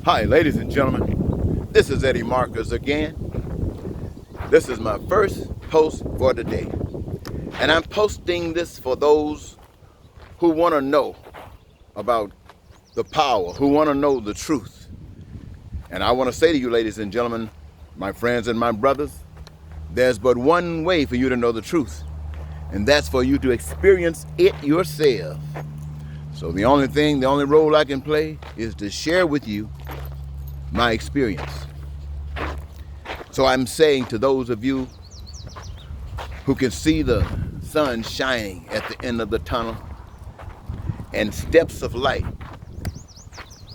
Hi, ladies and gentlemen. This is Eddie Marcus again. This is my first post for the day. And I'm posting this for those who want to know about the power, who want to know the truth. And I want to say to you, ladies and gentlemen, my friends and my brothers, there's but one way for you to know the truth, and that's for you to experience it yourself. So the only role I can play is to share with you my experience. So I'm saying to those of you who can see the sun shining at the end of the tunnel and steps of light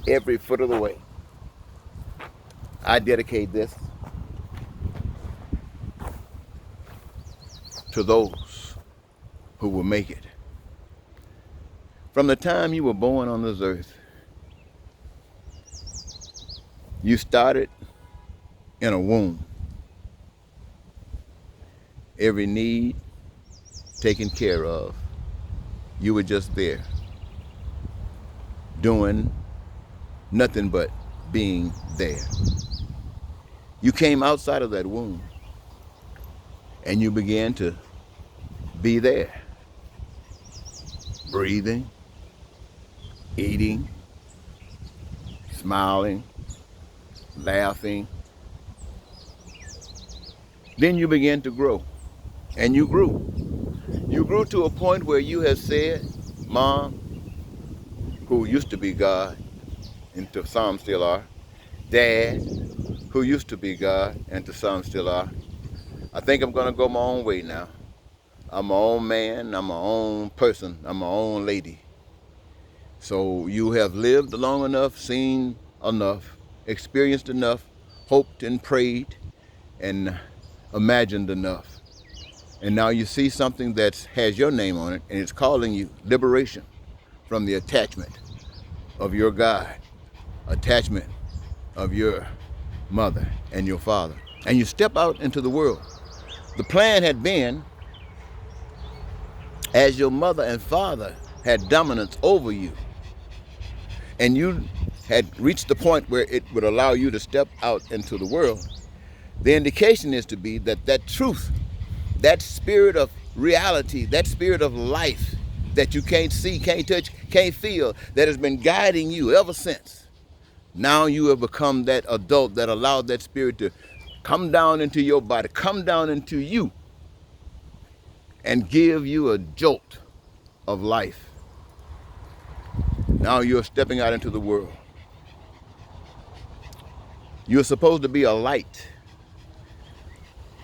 every foot of the way, I dedicate this to those who will make it. From the time you were born on this earth, you started in a womb. Every need taken care of. You were just there, doing nothing but being there. You came outside of that womb and you began to be there, breathing, eating, smiling, laughing. Then you began to grow, and you grew. You grew to a point where you have said, Mom, who used to be God, and to some still are, Dad, who used to be God, and to some still are, I think I'm gonna go my own way now. I'm my own man, I'm my own person, I'm my own lady. So you have lived long enough, seen enough, experienced enough, hoped and prayed and imagined enough. And now you see something that has your name on it, and it's calling you liberation from the attachment of your God, attachment of your mother and your father. And you step out into the world. The plan had been, as your mother and father had dominance over you, and you had reached the point where it would allow you to step out into the world, the indication is to be that that truth, that spirit of reality, that spirit of life that you can't see, can't touch, can't feel, that has been guiding you ever since, now you have become that adult that allowed that spirit to come down into your body, come down into you, and give you a jolt of life. Now you're stepping out into the world. You're supposed to be a light.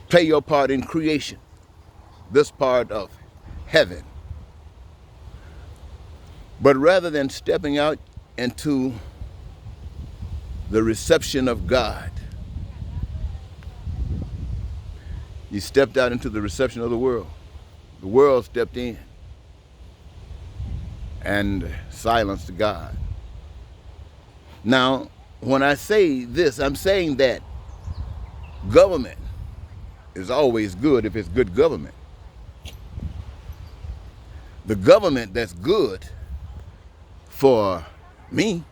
Play your part in creation, this part of heaven. But rather than stepping out into the reception of God, you stepped out into the reception of the world. The world stepped in and silenced God. Now, when I say this, I'm saying that government is always good if it's good government. The government that's good for me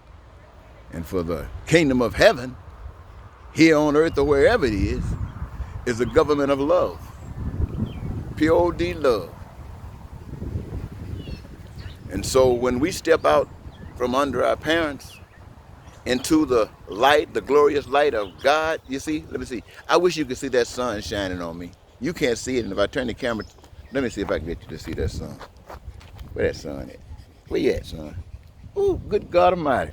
and for the kingdom of heaven, here on earth or wherever it is a government of love. P-O-D, love. And so when we step out from under our parents into the light, the glorious light of God, you see, let me see. I wish you could see that sun shining on me. You can't see it, and if I turn the camera, let me see if I can get you to see that sun. Where that sun at? Where you at, son? Ooh, good God Almighty.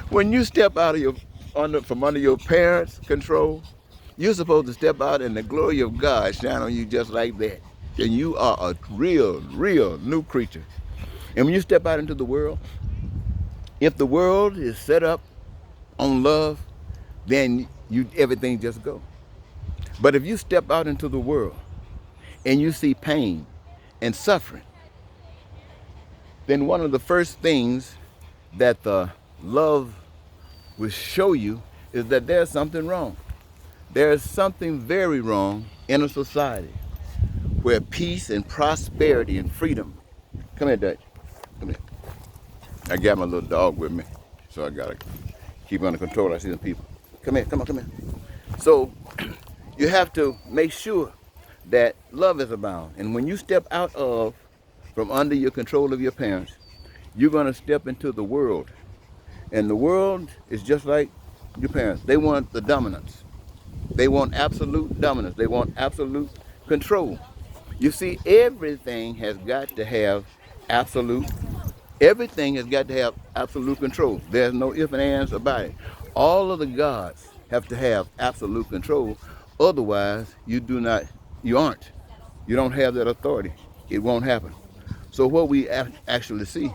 When you step out of from under your parents' control, you're supposed to step out and the glory of God shine on you just like that. And you are a real new creature. And when you step out into the world, if the world is set up on love, then everything just go. But if you step out into the world and you see pain and suffering, then one of the first things that the love will show you is that there's something wrong. There's something very wrong in a society where peace and prosperity and freedom. Come here, Dutch. Come here. I got my little dog with me. So I gotta keep under control. I see the people. Come here, come on, come here. So you have to make sure that love is abound. And when you step out of, from under your control of your parents, you're gonna step into the world. And the world is just like your parents. They want the dominance. They want absolute dominance. They want absolute control. You see, everything has got to have absolute, everything has got to have absolute control. There's no ifs and ands about it. All of the gods have to have absolute control. Otherwise, you aren't. You don't have that authority. It won't happen. So what we actually see,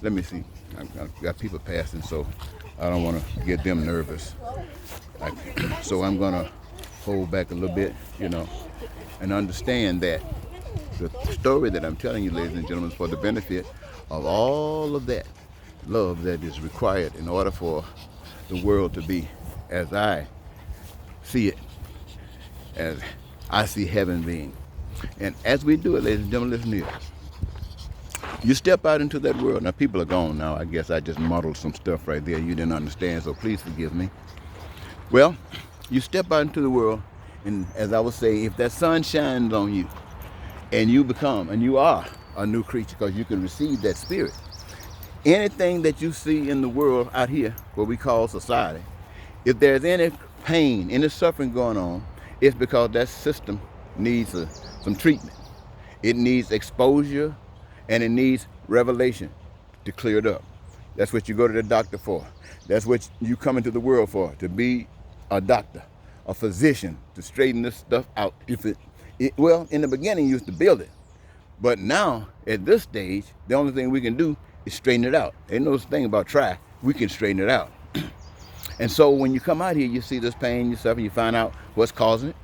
let me see. I've got people passing, so I don't want to get them nervous. So I'm going to hold back a little bit, and understand that the story that I'm telling you, ladies and gentlemen, is for the benefit of all of that love that is required in order for the world to be as I see it, as I see heaven being. And as we do it, ladies and gentlemen, listen here. You step out into that world. Now, people are gone now. I guess I just muddled some stuff right there you didn't understand, so please forgive me. Well, you step out into the world, and as I was saying, if that sun shines on you, and you are a new creature, because you can receive that spirit. Anything that you see in the world out here, what we call society, if there's any pain, any suffering going on, it's because that system needs some treatment. It needs exposure, and it needs revelation to clear it up. That's what you go to the doctor for. That's what you come into the world for, to be a doctor, a physician, to straighten this stuff out. Well, in the beginning, you used to build it. But now, at this stage, the only thing we can do is straighten it out. Ain't no thing about try. We can straighten it out. And so when you come out here, you see this pain, you suffer, you find out what's causing it.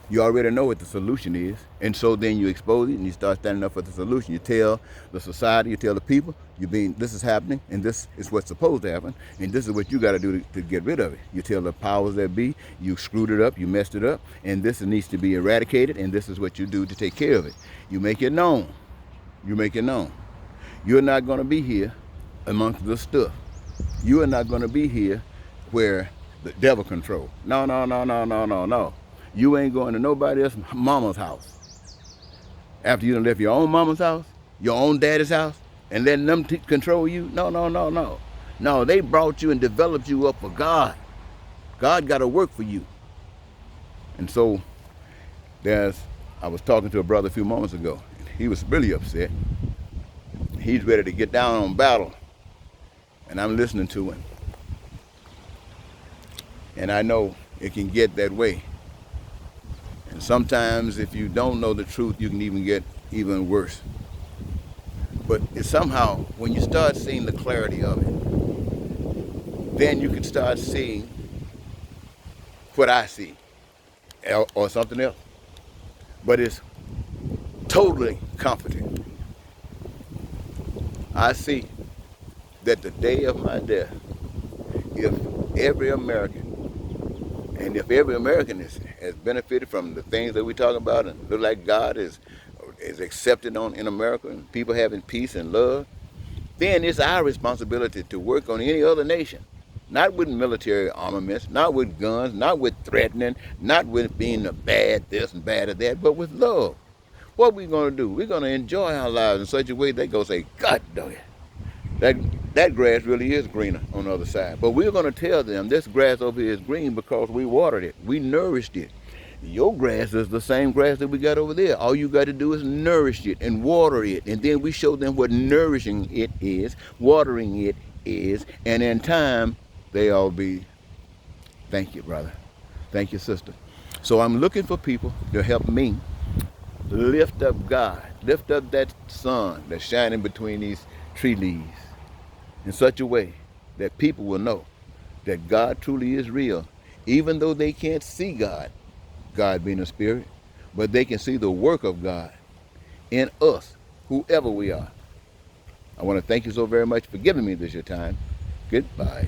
You already know what the solution is. And so then you expose it and you start standing up for the solution. You tell the society, you tell the people, this is happening and this is what's supposed to happen. And this is what you got to do to get rid of it. You tell the powers that be, you screwed it up, you messed it up, and this needs to be eradicated, and this is what you do to take care of it. You make it known. You make it known. You're not going to be here amongst the stuff. You are not going to be here where the devil control. No, no, no, no, no, no, no. You ain't going to nobody else's mama's house. After you done left your own mama's house, your own daddy's house, and letting them control you? No, no, no, no. No, they brought you and developed you up for God. God got to work for you. And so I was talking to a brother a few moments ago. He was really upset. He's ready to get down on battle. And I'm listening to him. And I know it can get that way. And sometimes if you don't know the truth, you can even get even worse. But it's somehow, when you start seeing the clarity of it, then you can start seeing what I see, or something else. But it's totally comforting. I see that the day of my death, if every American has benefited from the things that we talk about and look like God is accepted in America and people having peace and love, then it's our responsibility to work on any other nation. Not with military armaments, not with guns, not with threatening, not with being a bad this and bad that, but with love. What we going to do? We're going to enjoy our lives in such a way they go say, God damn it. That grass really is greener on the other side. But we're going to tell them this grass over here is green because we watered it. We nourished it. Your grass is the same grass that we got over there. All you got to do is nourish it and water it. And then we show them what nourishing it is, watering it is. And in time, they all be, thank you, brother. Thank you, sister. So I'm looking for people to help me lift up God. Lift up that sun that's shining between these tree leaves in such a way that people will know that God truly is real. Even though they can't see God being a spirit, but they can see the work of God in us, whoever we are. I want to thank you so very much for giving me this your time. Goodbye.